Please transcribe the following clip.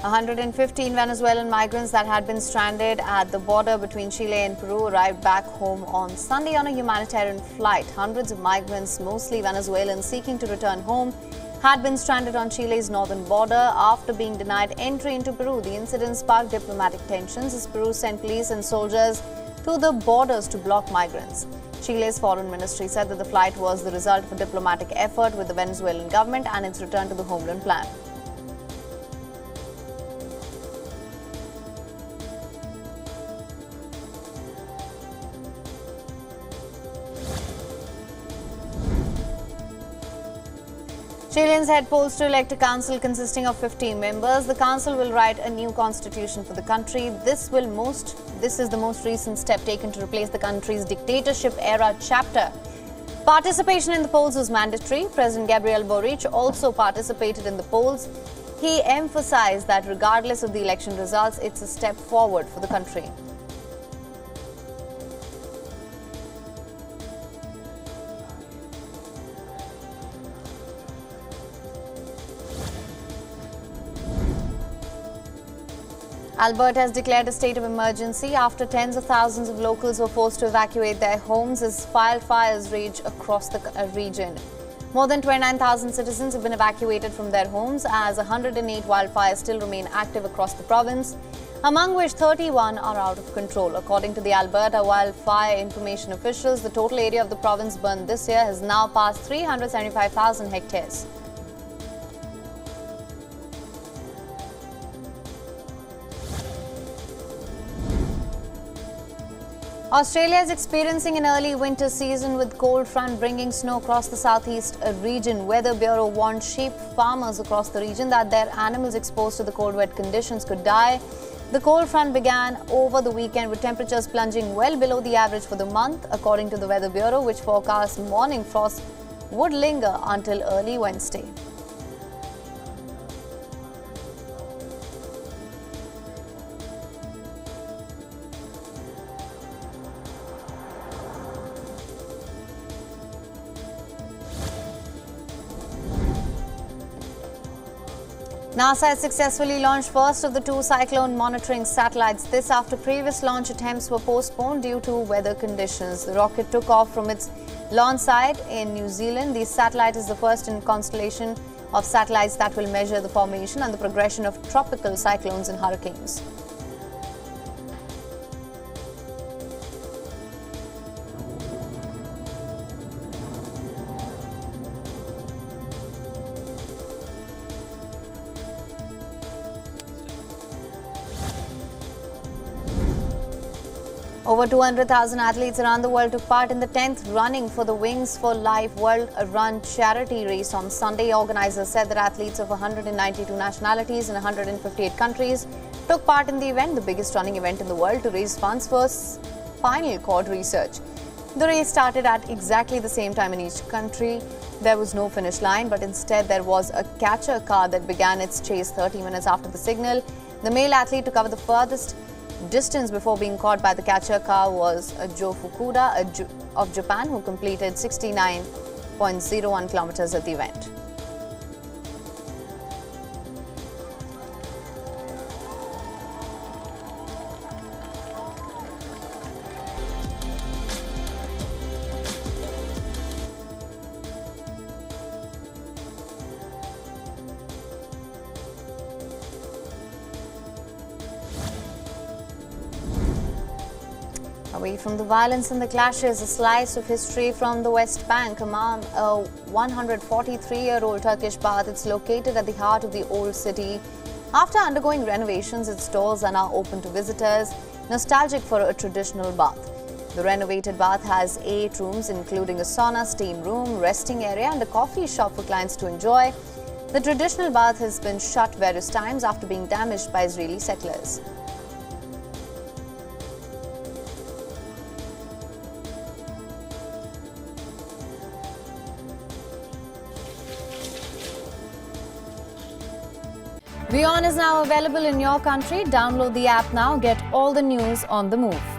115 Venezuelan migrants that had been stranded at the border between Chile and Peru arrived back home on Sunday on a humanitarian flight. Hundreds of migrants, mostly Venezuelans seeking to return home, had been stranded on Chile's northern border after being denied entry into Peru. The incident sparked diplomatic tensions as Peru sent police and soldiers to the borders to block migrants. Chile's foreign ministry said that the flight was the result of a diplomatic effort with the Venezuelan government and its return to the homeland plan. Chileans head polls to elect a council consisting of 15 members. The council will write a new constitution for the country. This is the most recent step taken to replace the country's dictatorship-era chapter. Participation in the polls was mandatory. President Gabriel Boric also participated in the polls. He emphasized that regardless of the election results, it's a step forward for the country. Alberta has declared a state of emergency after tens of thousands of locals were forced to evacuate their homes as wildfires rage across the region. More than 29,000 citizens have been evacuated from their homes as 108 wildfires still remain active across the province, among which 31 are out of control. According to the Alberta Wildfire Information officials, the total area of the province burned this year has now passed 375,000 hectares. Australia is experiencing an early winter season with cold front bringing snow across the southeast region. Weather Bureau warned sheep farmers across the region that their animals exposed to the cold wet conditions could die. The cold front began over the weekend with temperatures plunging well below the average for the month, according to the Weather Bureau, which forecasts morning frost would linger until early Wednesday. NASA has successfully launched first of the two cyclone monitoring satellites. This after previous launch attempts were postponed due to weather conditions. The rocket took off from its launch site in New Zealand. The satellite is the first in a constellation of satellites that will measure the formation and the progression of tropical cyclones and hurricanes. Over 200,000 athletes around the world took part in the 10th running for the Wings for Life World Run charity race on Sunday. Organizers said that athletes of 192 nationalities in 158 countries took part in the event, the biggest running event in the world to raise funds for spinal cord research. The race started at exactly the same time in each country. There was no finish line, but instead there was a catcher car that began its chase 30 minutes after the signal. The male athlete to cover the furthest distance before being caught by the catcher car was Joe Fukuda of Japan, who completed 69.01 kilometers at the event. Away from the violence and the clashes, a slice of history from the West Bank. Among a 143-year-old Turkish bath, it's located at the heart of the old city. After undergoing renovations, its doors are now open to visitors, nostalgic for a traditional bath. The renovated bath has 8 rooms, including a sauna, steam room, resting area, and a coffee shop for clients to enjoy. The traditional bath has been shut various times after being damaged by Israeli settlers. WION is now available in your country. Download the app now. Get all the news on the move.